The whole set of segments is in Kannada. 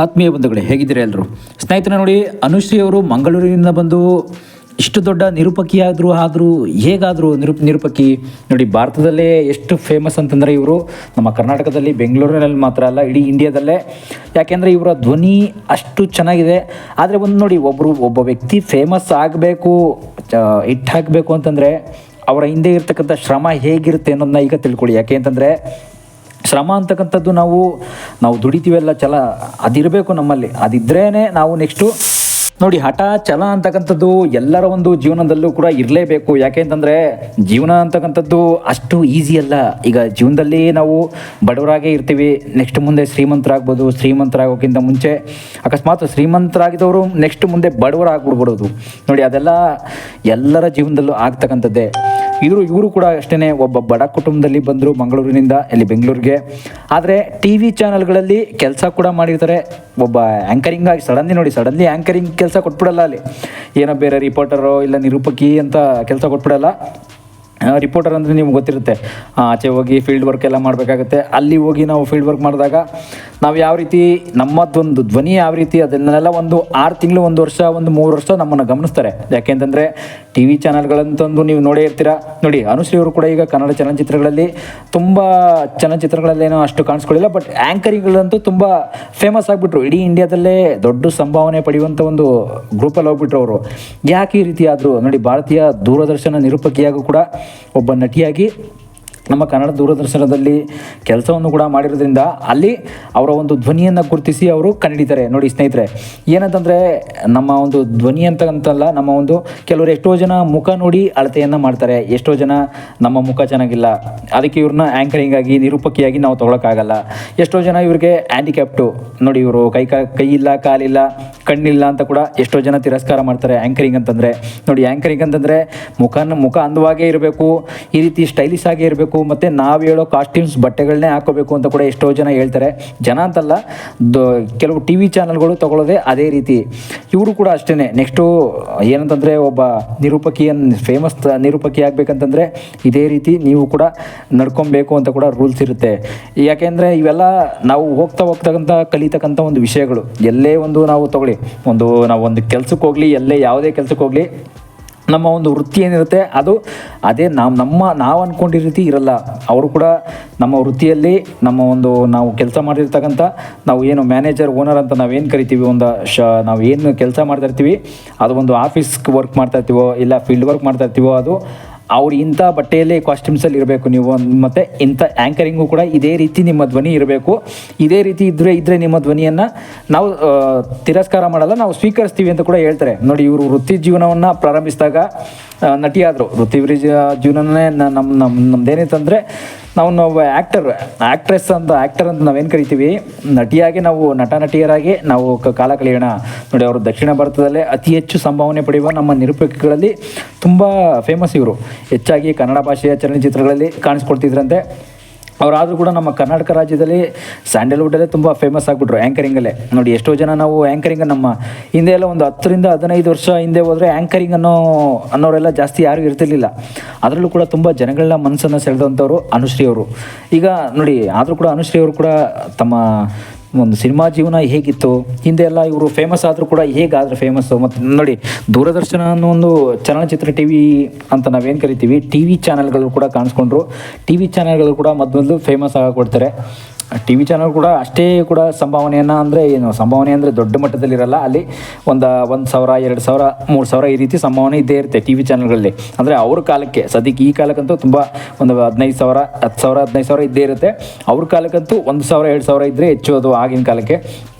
ಆತ್ಮೀಯ ಬಂಧುಗಳೇ, ಹೇಗಿದ್ದೀರಾ ಎಲ್ಲರೂ? ಸ್ನೇಹಿತರೆ ನೋಡಿ, ಅನುಶ್ರೀ ಅವರು ಮಂಗಳೂರಿನಿಂದ ಬಂದು ಇಷ್ಟು ದೊಡ್ಡ ನಿರೂಪಕಿಯಾದರೂ ಹೇಗಾದರೂ ನಿರೂಪಕಿ ನೋಡಿ, ಭಾರತದಲ್ಲೇ ಎಷ್ಟು ಫೇಮಸ್ ಅಂತಂದರೆ ಇವರು ನಮ್ಮ ಕರ್ನಾಟಕದಲ್ಲಿ ಬೆಂಗಳೂರಿನಲ್ಲಿ ಮಾತ್ರ ಅಲ್ಲ, ಇಡೀ ಇಂಡಿಯಾದಲ್ಲೇ. ಯಾಕೆಂದರೆ ಇವರ ಧ್ವನಿ ಅಷ್ಟು ಚೆನ್ನಾಗಿದೆ. ಆದರೆ ಒಂದು ನೋಡಿ, ಒಬ್ಬ ವ್ಯಕ್ತಿ ಫೇಮಸ್ ಆಗಬೇಕು, ಹಿಟ್ ಹಾಕಬೇಕು ಅಂತಂದರೆ ಅವರ ಹಿಂದೆ ಇರ್ತಕ್ಕಂಥ ಶ್ರಮ ಹೇಗಿರುತ್ತೆ ಅನ್ನೋದನ್ನ ಈಗ ತಿಳ್ಕೊಳ್ಳಿ. ಯಾಕೆ ಅಂತಂದರೆ ಶ್ರಮ ಅಂತಕ್ಕಂಥದ್ದು ನಾವು ದುಡಿತೀವಲ್ಲ, ಅದಿರಬೇಕು ನಮ್ಮಲ್ಲಿ. ಅದಿದ್ರೇ ನಾವು ನೆಕ್ಸ್ಟು ನೋಡಿ, ಹಠ ಛಲ ಅಂತಕ್ಕಂಥದ್ದು ಎಲ್ಲರ ಒಂದು ಜೀವನದಲ್ಲೂ ಕೂಡ ಇರಲೇಬೇಕು. ಯಾಕೆ ಅಂತಂದರೆ ಜೀವನ ಅಂತಕ್ಕಂಥದ್ದು ಅಷ್ಟು ಈಸಿ ಅಲ್ಲ. ಈಗ ಜೀವನದಲ್ಲಿ ನಾವು ಬಡವರಾಗೇ ಇರ್ತೀವಿ, ನೆಕ್ಸ್ಟ್ ಮುಂದೆ ಶ್ರೀಮಂತರಾಗ್ಬೋದು. ಶ್ರೀಮಂತರಾಗೋಕ್ಕಿಂತ ಮುಂಚೆ ಅಕಸ್ಮಾತ್ ಶ್ರೀಮಂತರಾಗಿದ್ದವರು ನೆಕ್ಸ್ಟ್ ಮುಂದೆ ಬಡವರಾಗ್ಬಿಡ್ಬಿಡೋದು ನೋಡಿ, ಅದೆಲ್ಲ ಎಲ್ಲರ ಜೀವನದಲ್ಲೂ ಆಗ್ತಕ್ಕಂಥದ್ದೇ. ಇವರು ಕೂಡ ಅಷ್ಟೇ ಒಬ್ಬ ಬಡ ಕುಟುಂಬದಲ್ಲಿ ಬಂದರು ಮಂಗಳೂರಿನಿಂದ ಇಲ್ಲಿ ಬೆಂಗಳೂರಿಗೆ. ಆದರೆ ಟಿ ವಿ ಚಾನಲ್ಗಳಲ್ಲಿ ಕೆಲಸ ಕೂಡ ಮಾಡಿರ್ತಾರೆ. ಒಬ್ಬ ಆ್ಯಂಕರಿಂಗ್ ಆಗಿ ಸಡನ್ಲಿ ಆ್ಯಂಕರಿಂಗ್ ಕೆಲಸ ಕೊಟ್ಬಿಡಲ್ಲ. ಅಲ್ಲಿ ಏನೋ ಬೇರೆ ರಿಪೋರ್ಟರೋ ಇಲ್ಲ ನಿರೂಪಕಿ ಅಂತ ಕೆಲಸ ಕೊಟ್ಬಿಡಲ್ಲ. ರಿಪೋರ್ಟರ್ ಅಂದರೆ ನಿಮ್ಗೆ ಗೊತ್ತಿರುತ್ತೆ, ಆಚೆ ಹೋಗಿ ಫೀಲ್ಡ್ ವರ್ಕ್ ಎಲ್ಲ ಮಾಡಬೇಕಾಗುತ್ತೆ. ಅಲ್ಲಿ ಹೋಗಿ ನಾವು ಫೀಲ್ಡ್ ವರ್ಕ್ ಮಾಡಿದಾಗ ನಾವು ಯಾವ ರೀತಿ ನಮ್ಮದೊಂದು ಧ್ವನಿ ಯಾವ ರೀತಿ ಅದನ್ನೆಲ್ಲ ಒಂದು 6 ತಿಂಗಳು, 1 ವರ್ಷ, 3 ವರ್ಷ ನಮ್ಮನ್ನು ಗಮನಿಸ್ತಾರೆ. ಯಾಕೆಂತಂದರೆ ಟಿ ವಿ ಚಾನಲ್ಗಳಂತಂದು ನೀವು ನೋಡೇ ಇರ್ತೀರ. ನೋಡಿ, ಅನುಶ್ರೀ ಅವರು ಕೂಡ ಈಗ ಕನ್ನಡ ಚಲನಚಿತ್ರಗಳಲ್ಲಿ ತುಂಬ ಚಲನಚಿತ್ರಗಳಲ್ಲೇನೋ ಅಷ್ಟು ಕಾಣಿಸ್ಕೊಳ್ಳಿಲ್ಲ, ಬಟ್ ಆ್ಯಂಕರಿಂಗ್ಗಳಂತೂ ತುಂಬ ಫೇಮಸ್ ಆಗಿಬಿಟ್ರು. ಇಡೀ ಇಂಡಿಯಾದಲ್ಲೇ ದೊಡ್ಡ ಸಂಭಾವನೆ ಪಡೆಯುವಂಥ ಒಂದು ಗ್ರೂಪಲ್ಲಿ ಹೋಗ್ಬಿಟ್ರು ಅವರು. ಯಾಕೆ ಈ ರೀತಿ ಆದರೂ ನೋಡಿ, ಭಾರತೀಯ ದೂರದರ್ಶನ ನಿರೂಪಕಿಯಾಗೂ ಕೂಡ ಒಬ್ಬ ನಟಿಯಾಗಿ ನಮ್ಮ ಕನ್ನಡ ದೂರದರ್ಶನದಲ್ಲಿ ಕೆಲಸವನ್ನು ಕೂಡ ಮಾಡಿರೋದ್ರಿಂದ ಅಲ್ಲಿ ಅವರ ಒಂದು ಧ್ವನಿಯನ್ನು ಗುರುತಿಸಿ ಅವರು ಕಂಡುಹಿಡಿತಾರೆ. ನೋಡಿ ಸ್ನೇಹಿತರೆ, ಏನಂತಂದರೆ ನಮ್ಮ ಒಂದು ಧ್ವನಿ ಅಂತಲ್ಲ, ನಮ್ಮ ಒಂದು ಕೆಲವರು ಎಷ್ಟೋ ಜನ ಮುಖ ನೋಡಿ ಅಳತೆಯನ್ನು ಮಾಡ್ತಾರೆ. ಎಷ್ಟೋ ಜನ ನಮ್ಮ ಮುಖ ಚೆನ್ನಾಗಿಲ್ಲ, ಅದಕ್ಕೆ ಇವ್ರನ್ನ ಆ್ಯಂಕರಿಂಗ್ ಆಗಿ ನಿರೂಪಕಿಯಾಗಿ ನಾವು ತೊಗೊಳಕ್ಕಾಗಲ್ಲ. ಎಷ್ಟೋ ಜನ ಇವ್ರಿಗೆ ಹ್ಯಾಂಡಿಕ್ಯಾಪ್ಟು ನೋಡಿ, ಇವರು ಕೈ ಇಲ್ಲ, ಕಾಲಿಲ್ಲ, ಕಣ್ಣಿಲ್ಲ ಅಂತ ಕೂಡ ಎಷ್ಟೋ ಜನ ತಿರಸ್ಕಾರ ಮಾಡ್ತಾರೆ ಆ್ಯಂಕರಿಂಗ್ ಅಂತಂದರೆ. ನೋಡಿ, ಆ್ಯಂಕರಿಂಗ್ ಅಂತಂದರೆ ಮುಖ ಅಂದವಾಗೇ ಇರಬೇಕು, ಈ ರೀತಿ ಸ್ಟೈಲಿಶ್ ಆಗೇ ಇರಬೇಕು, ಮತ್ತು ನಾವು ಹೇಳೋ ಕಾಸ್ಟ್ಯೂಮ್ಸ್ ಬಟ್ಟೆಗಳನ್ನೇ ಹಾಕೋಬೇಕು ಅಂತ ಕೂಡ ಎಷ್ಟೋ ಜನ ಹೇಳ್ತಾರೆ. ಜನ ಅಂತಲ್ಲ, ಕೆಲವು ಟಿ ವಿ ಚಾನಲ್ಗಳು ತೊಗೊಳ್ಳೋದೇ ಅದೇ ರೀತಿ. ಇವರು ಕೂಡ ಅಷ್ಟೇ. ನೆಕ್ಸ್ಟು ಏನಂತಂದರೆ, ಒಬ್ಬ ಫೇಮಸ್ ನಿರೂಪಕಿ ಆಗಬೇಕಂತಂದರೆ ಇದೇ ರೀತಿ ನೀವು ಕೂಡ ನಡ್ಕೊಬೇಕು ಅಂತ ಕೂಡ ರೂಲ್ಸ್ ಇರುತ್ತೆ. ಯಾಕೆಂದರೆ ಇವೆಲ್ಲ ನಾವು ಹೋಗ್ತಕ್ಕಂಥ ಕಲಿತಕ್ಕಂಥ ಒಂದು ವಿಷಯಗಳು. ಎಲ್ಲೇ ಒಂದು ನಾವು ತಗೊಳ್ಳಿ, ನಾವು ಒಂದು ಕೆಲಸಕ್ಕೆ ಹೋಗಲಿ, ಯಾವುದೇ ಕೆಲಸಕ್ಕೆ ಹೋಗಲಿ, ನಮ್ಮ ಒಂದು ವೃತ್ತಿ ಏನಿರುತ್ತೆ ಅದೇ ನಾವು ಅಂದ್ಕೊಂಡಿರೋ ರೀತಿ ಇರಲ್ಲ. ಅವರು ಕೂಡ ನಮ್ಮ ವೃತ್ತಿಯಲ್ಲಿ ನಾವು ಕೆಲಸ ಮಾಡಿರ್ತಕ್ಕಂಥ ನಾವು ಏನು ಮ್ಯಾನೇಜರ್, ಓನರ್ ಅಂತ ನಾವೇನು ಕರಿತೀವಿ, ನಾವು ಏನು ಕೆಲಸ ಮಾಡ್ತಾ ಇರ್ತೀವಿ, ಅದು ಒಂದು ಆಫೀಸ್ ವರ್ಕ್ ಮಾಡ್ತಾ ಇರ್ತೀವೋ ಇಲ್ಲ ಫೀಲ್ಡ್ ವರ್ಕ್ ಮಾಡ್ತಾ ಇರ್ತೀವೋ, ಅದು ಅವ್ರು ಇಂಥ ಬಟ್ಟೆಯಲ್ಲಿ ಕಾಸ್ಟ್ಯೂಮ್ಸಲ್ಲಿ ಇರಬೇಕು ನೀವು. ಮತ್ತು ಇಂಥ ಆ್ಯಂಕರಿಂಗು ಕೂಡ ಇದೇ ರೀತಿ ನಿಮ್ಮ ಧ್ವನಿ ಇರಬೇಕು. ಇದೇ ರೀತಿ ಇದ್ದರೆ ನಿಮ್ಮ ಧ್ವನಿಯನ್ನು ನಾವು ತಿರಸ್ಕಾರ ಮಾಡಲ್ಲ, ನಾವು ಸ್ವೀಕರಿಸ್ತೀವಿ ಅಂತ ಕೂಡ ಹೇಳ್ತಾರೆ. ನೋಡಿ, ಇವರು ವೃತ್ತಿ ಜೀವನವನ್ನು ಪ್ರಾರಂಭಿಸಿದಾಗ ನಟಿಯಾದರು. ವೃತ್ತಿ ಜೀವನನೇ ನಮ್ಮದೇನಿತ್ತಂದರೆ, ನಾವು ಆ್ಯಕ್ಟರ್ ಅಂತ ನಾವೇನು ಕರಿತೀವಿ, ನಟಿಯಾಗಿ ನಾವು ನಟಿಯರಾಗಿ ನಾವು ಕಾಲ ಕಳೆಯೋಣ. ನೋಡಿ, ಅವರು ದಕ್ಷಿಣ ಭಾರತದಲ್ಲೇ ಅತಿ ಹೆಚ್ಚು ಸಂಭಾವನೆ ಪಡೆಯುವ ನಮ್ಮ ನಿರೂಪಕಿಗಳಲ್ಲಿ ತುಂಬ ಫೇಮಸ್. ಇವರು ಹೆಚ್ಚಾಗಿ ಕನ್ನಡ ಭಾಷೆಯ ಚಲನಚಿತ್ರಗಳಲ್ಲಿ ಕಾಣಿಸ್ಕೊಳ್ತಿದ್ರಂತೆ. ಅವರಾದರೂ ಕೂಡ ನಮ್ಮ ಕರ್ನಾಟಕ ರಾಜ್ಯದಲ್ಲಿ ಸ್ಯಾಂಡಲ್ವುಡ್ಡಲ್ಲೇ ತುಂಬ ಫೇಮಸ್ ಆಗಿಬಿಟ್ರು ಆ್ಯಂಕರಿಂಗಲ್ಲೇ. ನೋಡಿ, ಎಷ್ಟೋ ಜನ ನಾವು ಆ್ಯಂಕರಿಂಗ್ ನಮ್ಮ ಹಿಂದೆ ಎಲ್ಲ ಒಂದು 10ರಿಂದ 15 ವರ್ಷ ಹಿಂದೆ ಹೋದರೆ ಆ್ಯಂಕರಿಂಗ್ ಅನ್ನೋರೆಲ್ಲ ಜಾಸ್ತಿ ಯಾರೂ ಇರ್ತಿರ್ಲಿಲ್ಲ. ಅದರಲ್ಲೂ ಕೂಡ ತುಂಬ ಜನಗಳ ಮನಸ್ಸನ್ನು ಸೆಳೆದಂಥವ್ರು ಅನುಶ್ರೀ ಅವರು. ಈಗ ನೋಡಿ, ಆದರೂ ಕೂಡ ಅನುಶ್ರೀ ಅವರು ಕೂಡ ತಮ್ಮ ಒಂದು ಸಿನಿಮಾ ಜೀವನ ಹೇಗಿತ್ತು, ಹಿಂದೆ ಎಲ್ಲ ಇವರು ಫೇಮಸ್ ಆದರೂ ಕೂಡ ಹೇಗಾದರೆ ಫೇಮಸ್ಸು. ಮತ್ತು ನೋಡಿ, ದೂರದರ್ಶನ ಅನ್ನೋ ಒಂದು ಚಲನಚಿತ್ರ ಟಿ ವಿ ಅಂತ ನಾವೇನು ಕರಿತೀವಿ, ಟಿ ವಿ ಚಾನಲ್ಗಳು ಕೂಡ ಕಾಣಿಸ್ಕೊಂಡ್ರು. ಟಿ ವಿ ಚಾನಲ್ಗಳು ಕೂಡ ಮೊದಲು ಫೇಮಸ್ ಆಗಿಕೊಡ್ತಾರೆ. ಟಿ ವಿ ಚಾನಲ್ ಕೂಡ ಅಷ್ಟೇ ಕೂಡ ಸಂಭಾವನೆ ಅಂದರೆ ದೊಡ್ಡ ಮಟ್ಟದಲ್ಲಿರಲ್ಲ. ಅಲ್ಲಿ 1,000, 2,000, 3,000 ಈ ರೀತಿ ಸಂಭಾವನೆ ಇದ್ದೇ ಇರುತ್ತೆ ಟಿ ವಿ ಚಾನಲ್ಗಳಲ್ಲಿ. ಅಂದರೆ ಅವ್ರ ಕಾಲಕ್ಕೆ, ಸದ್ಯಕ್ಕೆ ಈ ಕಾಲಕ್ಕಂತೂ ತುಂಬ 15,000, 10,000, 15,000 ಇದ್ದೇ ಇರುತ್ತೆ. ಅವ್ರ ಕಾಲಕ್ಕಂತೂ 1,000, 2,000 ಇದ್ದರೆ ಹೆಚ್ಚು. ಅದು ಆಗಿನ ಕಾಲಕ್ಕೆ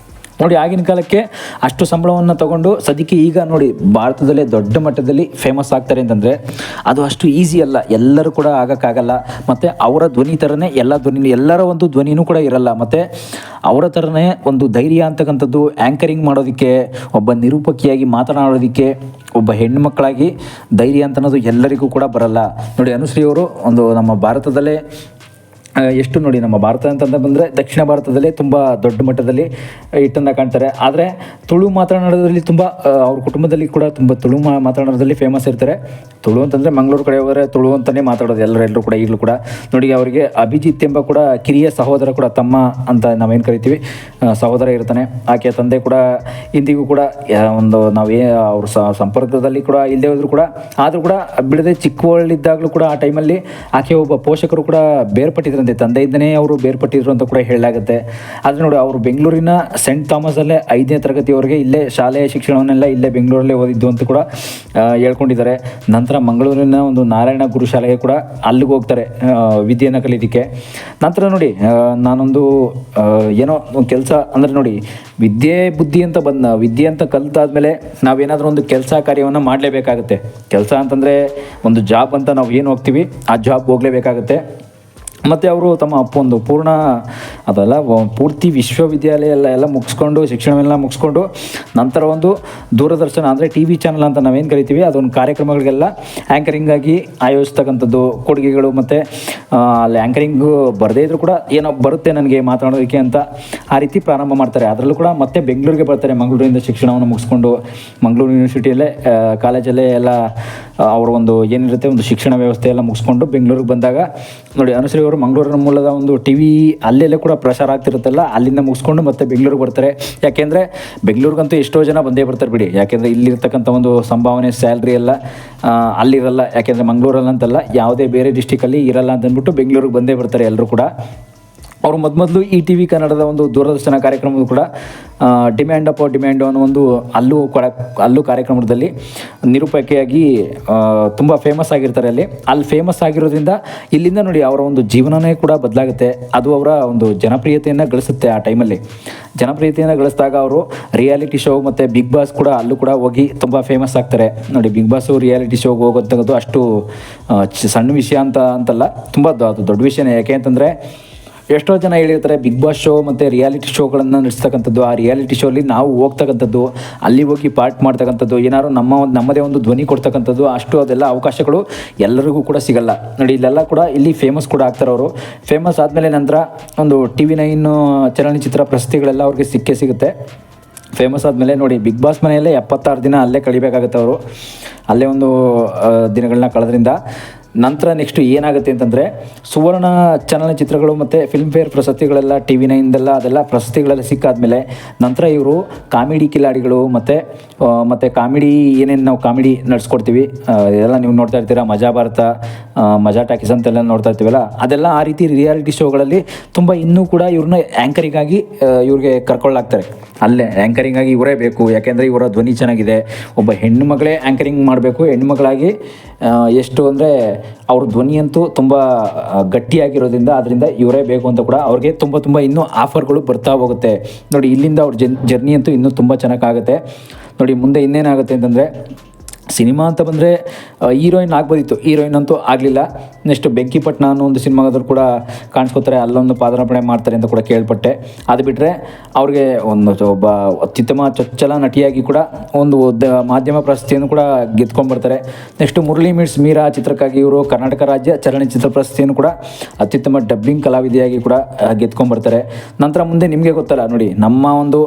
ನೋಡಿ, ಆಗಿನ ಕಾಲಕ್ಕೆ ಅಷ್ಟು ಸಂಬಳವನ್ನು ತಗೊಂಡು ಸದ್ಯಕ್ಕೆ ಈಗ ನೋಡಿ ಭಾರತದಲ್ಲೇ ದೊಡ್ಡ ಮಟ್ಟದಲ್ಲಿ ಫೇಮಸ್ ಆಗ್ತಾರೆ ಅಂತಂದರೆ ಅದು ಅಷ್ಟು ಈಸಿ ಅಲ್ಲ, ಎಲ್ಲರೂ ಕೂಡ ಆಗೋಕ್ಕಾಗಲ್ಲ. ಮತ್ತು ಅವರ ಧ್ವನಿ ಥರನೇ ಎಲ್ಲರ ಒಂದು ಧ್ವನಿನೂ ಕೂಡ ಇರಲ್ಲ. ಮತ್ತು ಅವರ ಥರನೇ ಒಂದು ಧೈರ್ಯ ಅಂತಕ್ಕಂಥದ್ದು ಆ್ಯಂಕರಿಂಗ್ ಮಾಡೋದಕ್ಕೆ, ಒಬ್ಬ ನಿರೂಪಕಿಯಾಗಿ ಮಾತನಾಡೋದಕ್ಕೆ, ಒಬ್ಬ ಹೆಣ್ಣುಮಕ್ಕಳಾಗಿ ಧೈರ್ಯ ಅಂತ ಅನ್ನೋದು ಎಲ್ಲರಿಗೂ ಕೂಡ ಬರಲ್ಲ. ನೋಡಿ, ಅನುಶ್ರೀ ಅವರು ನಮ್ಮ ಭಾರತದಲ್ಲೇ ಎಷ್ಟು ನೋಡಿ ನಮ್ಮ ಭಾರತ ಅಂತಂದ ಬಂದರೆ ದಕ್ಷಿಣ ಭಾರತದಲ್ಲೇ ತುಂಬ ದೊಡ್ಡ ಮಟ್ಟದಲ್ಲಿ ಹಿಟ್ಟನ್ನು ಕಾಣ್ತಾರೆ. ಆದರೆ ತುಳು ಮಾತನಾಡೋದ್ರಲ್ಲಿ ತುಂಬ ಅವ್ರ ಕುಟುಂಬದಲ್ಲಿ ಕೂಡ ತುಂಬ ತುಳು ಮಾತನಾಡೋದ್ರಲ್ಲಿ ಫೇಮಸ್ ಇರ್ತಾರೆ. ತುಳು ಅಂತಂದರೆ ಮಂಗಳೂರು ಕಡೆ ಹೋದರೆ ತುಳು ಅಂತಲೇ ಮಾತಾಡೋದು ಎಲ್ಲರೂ ಕೂಡ ಈಗಲೂ ಕೂಡ ನೋಡಿ. ಅವರಿಗೆ ಅಭಿಜಿತ್ ಎಂಬ ಕೂಡ ಕಿರಿಯ ಸಹೋದರ ಕೂಡ, ತಮ್ಮ ಅಂತ ನಾವೇನು ಕರಿತೀವಿ, ಸಹೋದರ ಇರ್ತಾನೆ. ಆಕೆಯ ತಂದೆ ಕೂಡ ಇಂದಿಗೂ ಕೂಡ ಒಂದು ಅವ್ರ ಸಂಪರ್ಕದಲ್ಲಿ ಕೂಡ ಇಲ್ಲದೆ ಹೋದ್ರು ಕೂಡ, ಆದರೂ ಕೂಡ ಬಿಡದೆ ಚಿಕ್ಕವಳಿದ್ದಾಗಲೂ ಕೂಡ ಆ ಟೈಮಲ್ಲಿ ಆಕೆ ಒಬ್ಬ ಪೋಷಕರು ಕೂಡ ಬೇರ್ಪಟ್ಟಿದ್ರಂತೆ, ತಂದೆಯಿಂದನೇ ಅವರು ಬೇರ್ಪಟ್ಟಿದ್ರು ಅಂತ ಕೂಡ ಹೇಳಲಾಗುತ್ತೆ. ಆದರೆ ನೋಡಿ, ಅವರು ಬೆಂಗಳೂರಿನ ಸೆಂಟ್ ಥಾಮಸಲ್ಲೇ 5ನೇ ತರಗತಿವರೆಗೆ ಇಲ್ಲೇ ಶಾಲೆಯ ಶಿಕ್ಷಣವನ್ನೆಲ್ಲ ಇಲ್ಲೇ ಬೆಂಗಳೂರಲ್ಲೇ ಓದಿದ್ದು ಅಂತ ಕೂಡ ಹೇಳ್ಕೊಂಡಿದ್ದಾರೆ. ನಂತರ ಮಂಗಳೂರಿನ ಒಂದು ನಾರಾಯಣ ಗುರು ಶಾಲೆಗೆ ಕೂಡ ಅಲ್ಲಿಗೆ ಹೋಗ್ತಾರೆ ವಿದ್ಯೆಯನ್ನು ಕಲಿಯೋದಕ್ಕೆ. ನಂತರ ನೋಡಿ, ನಾನೊಂದು ಏನೋ ಒಂದು ಕೆಲಸ ಅಂದರೆ ನೋಡಿ, ವಿದ್ಯೆ ಅಂತ ಕಲಿತಾದ್ಮೇಲೆ ನಾವೇನಾದರೂ ಒಂದು ಕೆಲಸ ಕಾರ್ಯವನ್ನು ಮಾಡಲೇಬೇಕಾಗುತ್ತೆ. ಕೆಲಸ ಅಂತಂದರೆ ಒಂದು ಜಾಬ್ ಅಂತ ನಾವು ಏನು ಹೋಗ್ತೀವಿ ಆ ಜಾಬ್ ಹೋಗಲೇಬೇಕಾಗುತ್ತೆ. ಮತ್ತು ಅವರು ತಮ್ಮ ಒಂದು ಪೂರ್ತಿ ವಿಶ್ವವಿದ್ಯಾಲಯ ಎಲ್ಲ ಮುಗಿಸ್ಕೊಂಡು, ಶಿಕ್ಷಣವೆಲ್ಲ ಮುಗಿಸ್ಕೊಂಡು ನಂತರ ಒಂದು ದೂರದರ್ಶನ ಅಂದರೆ TV ಚಾನಲ್ ಅಂತ ನಾವೇನು ಕರಿತೀವಿ, ಅದೊಂದು ಕಾರ್ಯಕ್ರಮಗಳಿಗೆಲ್ಲ ಆ್ಯಂಕರಿಂಗಾಗಿ ಆಯೋಜಿಸ್ತಕ್ಕಂಥದ್ದು ಕೊಡುಗೆಗಳು. ಮತ್ತು ಅಲ್ಲಿ ಆ್ಯಂಕರಿಂಗು ಬರದೇ ಇದ್ರೂ ಕೂಡ ಏನೋ ಬರುತ್ತೆ ನನಗೆ ಮಾತನಾಡೋದಕ್ಕೆ ಅಂತ ಆ ರೀತಿ ಪ್ರಾರಂಭ ಮಾಡ್ತಾರೆ. ಅದರಲ್ಲೂ ಕೂಡ ಮತ್ತೆ ಬೆಂಗಳೂರಿಗೆ ಬರ್ತಾರೆ. ಮಂಗಳೂರಿಂದ ಶಿಕ್ಷಣವನ್ನು ಮುಗಿಸ್ಕೊಂಡು ಮಂಗಳೂರು ಯೂನಿವರ್ಸಿಟಿಯಲ್ಲೇ ಕಾಲೇಜಲ್ಲೇ ಎಲ್ಲ ಅವರ ಒಂದು ಏನಿರುತ್ತೆ ಒಂದು ಶಿಕ್ಷಣ ವ್ಯವಸ್ಥೆ ಎಲ್ಲ ಮುಗಿಸ್ಕೊಂಡು ಬೆಂಗಳೂರಿಗೆ ಬಂದಾಗ ನೋಡಿ, ಅನುಶ್ರೀ ಅವರು ಮಂಗಳೂರಿನ ಮೂಲದ ಒಂದು TV ಅಲ್ಲೆಲ್ಲ ಕೂಡ ಪ್ರಸಾರ ಆಗ್ತಿರುತ್ತಲ್ಲ, ಅಲ್ಲಿಂದ ಮುಗಿಸ್ಕೊಂಡು ಮತ್ತೆ ಬೆಂಗಳೂರಿಗೆ ಬರ್ತಾರೆ. ಯಾಕೆಂದರೆ ಬೆಂಗಳೂರಿಗಂತೂ ಎಷ್ಟೋ ಜನ ಬಂದೇ ಬರ್ತಾರೆ ಬಿಡಿ. ಯಾಕೆಂದರೆ ಇಲ್ಲಿರ್ತಕ್ಕಂಥ ಒಂದು ಸಂಭಾವನೆ ಸ್ಯಾಲ್ರಿ ಎಲ್ಲ ಅಲ್ಲಿರಲ್ಲ. ಯಾಕೆಂದರೆ ಮಂಗಳೂರಲ್ಲಿ ಅಂತಲ್ಲ, ಯಾವುದೇ ಬೇರೆ ಡಿಸ್ಟಿಕಲ್ಲಿ ಇರಲ್ಲ ಅಂತ ಅಂದ್ಬಿಟ್ಟು ಬೆಂಗಳೂರಿಗೆ ಬಂದೇ ಬರ್ತಾರೆ ಎಲ್ಲರೂ ಕೂಡ. ಅವರು ಮೊದಲು ಈ TV ಕನ್ನಡದ ಒಂದು ದೂರದರ್ಶನ ಕಾರ್ಯಕ್ರಮದ ಕೂಡ ಡಿಮ್ಯಾಂಡ್ ಅನ್ನೋ ಒಂದು ಅಲ್ಲೂ ಕಾರ್ಯಕ್ರಮದಲ್ಲಿ ನಿರೂಪಕಿಯಾಗಿ ತುಂಬ ಫೇಮಸ್ ಆಗಿರ್ತಾರೆ. ಅಲ್ಲಿ ಫೇಮಸ್ ಆಗಿರೋದ್ರಿಂದ ಇಲ್ಲಿಂದ ನೋಡಿ ಅವರ ಒಂದು ಜೀವನನೇ ಕೂಡ ಬದಲಾಗುತ್ತೆ. ಅದು ಅವರ ಒಂದು ಜನಪ್ರಿಯತೆಯನ್ನು ಗಳಿಸುತ್ತೆ. ಆ ಟೈಮಲ್ಲಿ ಜನಪ್ರಿಯತೆಯನ್ನು ಗಳಿಸಿದಾಗ ಅವರು ರಿಯಾಲಿಟಿ ಶೋ ಮತ್ತು ಬಿಗ್ ಬಾಸ್ ಕೂಡ ಅಲ್ಲೂ ಕೂಡ ಹೋಗಿ ತುಂಬ ಫೇಮಸ್ ಆಗ್ತಾರೆ. ನೋಡಿ, ಬಿಗ್ ಬಾಸು ರಿಯಾಲಿಟಿ ಶೋಗೆ ಹೋಗೋದು ಅಷ್ಟು ಸಣ್ಣ ವಿಷಯ ಅಂತಲ್ಲ, ತುಂಬ ದೊಡ್ಡ ವಿಷಯನೇ. ಯಾಕೆ ಅಂತಂದರೆ ಎಷ್ಟೋ ಜನ ಹೇಳಿರ್ತಾರೆ ಬಿಗ್ ಬಾಸ್ ಶೋ ಮತ್ತು ರಿಯಾಲಿಟಿ ಶೋಗಳನ್ನು ನಡೆಸ್ತಕ್ಕಂಥದ್ದು, ಆ ರಿಯಾಲಿಟಿ ಶೋಲ್ಲಿ ನಾವು ಹೋಗ್ತಕ್ಕಂಥದ್ದು, ಅಲ್ಲಿ ಹೋಗಿ ಪಾರ್ಟ್ ಮಾಡ್ತಕ್ಕಂಥದ್ದು, ಏನಾದ್ರು ನಮ್ಮದೇ ಒಂದು ಧ್ವನಿ ಕೊಡ್ತಕ್ಕಂಥದ್ದು, ಅದೆಲ್ಲ ಅವಕಾಶಗಳು ಎಲ್ಲರಿಗೂ ಕೂಡ ಸಿಗಲ್ಲ. ನೋಡಿ, ಇಲ್ಲೆಲ್ಲ ಕೂಡ ಇಲ್ಲಿ ಫೇಮಸ್ ಕೂಡ ಆಗ್ತಾರೆ ಅವರು. ಫೇಮಸ್ ಆದಮೇಲೆ ನಂತರ ಒಂದು TV9 ಚಲನಚಿತ್ರ ಪ್ರಶಸ್ತಿಗಳೆಲ್ಲ ಅವ್ರಿಗೆ ಸಿಗುತ್ತೆ. ಫೇಮಸ್ ಆದಮೇಲೆ ನೋಡಿ, ಬಿಗ್ ಬಾಸ್ ಮನೆಯಲ್ಲೇ 76 ದಿನ ಅಲ್ಲೇ ಕಳಿಬೇಕಾಗುತ್ತೆ ಅವರು. ಅಲ್ಲೇ ಒಂದು ದಿನಗಳನ್ನ ಕಳೆದ್ರಿಂದ ನಂತರ ನೆಕ್ಸ್ಟ್ ಏನಾಗುತ್ತೆ ಅಂತಂದರೆ, ಸುವರ್ಣ ಚಲನಚಿತ್ರಗಳು ಮತ್ತು ಫಿಲ್ಮ್ಫೇರ್ ಪ್ರಶಸ್ತಿಗಳೆಲ್ಲ TV9 ಅದೆಲ್ಲ ಪ್ರಶಸ್ತಿಗಳೆಲ್ಲ ಸಿಕ್ಕಾದ್ಮೇಲೆ ನಂತರ ಇವರು ಕಾಮಿಡಿ ಕಿಲಾಡಿಗಳು ಮತ್ತು ಕಾಮಿಡಿ ಏನೇನು ನಾವು ಕಾಮಿಡಿ ನಡೆಸ್ಕೊಡ್ತೀವಿ ಇದೆಲ್ಲ ನೀವು ನೋಡ್ತಾ ಇರ್ತೀರ. ಮಜಾ ಭಾರತ, ಮಜಾ ಟಾಕೀಸ್ ಅಂತೆಲ್ಲ ನೋಡ್ತಾ ಇರ್ತೀವಲ್ಲ, ಅದೆಲ್ಲ ಆ ರೀತಿ ರಿಯಾಲಿಟಿ ಶೋಗಳಲ್ಲಿ ತುಂಬ ಇನ್ನೂ ಕೂಡ ಇವ್ರನ್ನ ಆ್ಯಂಕರಿಂಗಾಗಿ ಇವ್ರಿಗೆ ಕರ್ಕೊಳ್ಳಾಗ್ತಾರೆ. ಅಲ್ಲೇ ಆ್ಯಂಕರಿಂಗಾಗಿ ಇವರೇ ಬೇಕು. ಯಾಕೆಂದರೆ ಇವರ ಧ್ವನಿ ಚೆನ್ನಾಗಿದೆ. ಒಬ್ಬ ಹೆಣ್ಣು ಮಗಳೇ ಆ್ಯಂಕರಿಂಗ್ ಮಾಡಬೇಕು. ಹೆಣ್ಣು ಮಗಳಾಗಿ ಎಷ್ಟು ಅಂದರೆ ಅವ್ರ ಧ್ವನಿಯಂತೂ ತುಂಬ ಗಟ್ಟಿಯಾಗಿರೋದ್ರಿಂದ ಅದರಿಂದ ಇವರೇ ಬೇಕು ಅಂತ ಕೂಡ ಅವ್ರಿಗೆ ತುಂಬ ಇನ್ನೂ ಆಫರ್ಗಳು ಬರ್ತಾ ಹೋಗುತ್ತೆ. ನೋಡಿ, ಇಲ್ಲಿಂದ ಅವ್ರ ಜರ್ನಿ ಅಂತೂ ಇನ್ನೂ ತುಂಬ ಚೆನ್ನಾಗಾಗುತ್ತೆ. ನೋಡಿ, ಮುಂದೆ ಇನ್ನೇನಾಗುತ್ತೆ ಅಂತಂದರೆ, ಸಿನಿಮಾ ಅಂತ ಬಂದರೆ ಹೀರೋಯಿನ್ ಆಗ್ಬೋದಿತ್ತು, ಹೀರೋಯಿನ್ ಅಂತೂ ಆಗಲಿಲ್ಲ. ನೆಕ್ಸ್ಟ್ ಬೆಂಕಿಪಟ್ಟಣ ಅನ್ನೋ ಒಂದು ಸಿನಿಮಾಗಾದ್ರೂ ಕೂಡ ಕಾಣಿಸ್ಕೋತಾರೆ, ಅಲ್ಲೊಂದು ಪಾದಾರ್ಪಣೆ ಮಾಡ್ತಾರೆ ಅಂತ ಕೂಡ ಕೇಳ್ಪಟ್ಟೆ. ಅದು ಬಿಟ್ಟರೆ ಅವ್ರಿಗೆ ಒಬ್ಬ ಅತ್ಯುತ್ತಮ ಚೊಚ್ಚಲ ನಟಿಯಾಗಿ ಕೂಡ ಒಂದು ಮಾಧ್ಯಮ ಪ್ರಶಸ್ತಿಯನ್ನು ಕೂಡ ಗೆದ್ಕೊಂಡ್ಬರ್ತಾರೆ. ನೆಕ್ಸ್ಟ್ ಮುರಳಿ ಮೀಟ್ಸ್ ಮೀರಾ ಚಿತ್ರಕ್ಕಾಗಿ ಇವರು ಕರ್ನಾಟಕ ರಾಜ್ಯ ಚಲನಚಿತ್ರ ಪ್ರಶಸ್ತಿಯನ್ನು ಕೂಡ ಅತ್ಯುತ್ತಮ ಡಬ್ಬಿಂಗ್ ಕಲಾವಿದೆಯಾಗಿ ಕೂಡ ಗೆದ್ಕೊಂಡ್ಬರ್ತಾರೆ. ನಂತರ ಮುಂದೆ ನಿಮಗೆ ಗೊತ್ತಲ್ಲ ನೋಡಿ, ನಮ್ಮ ಒಂದು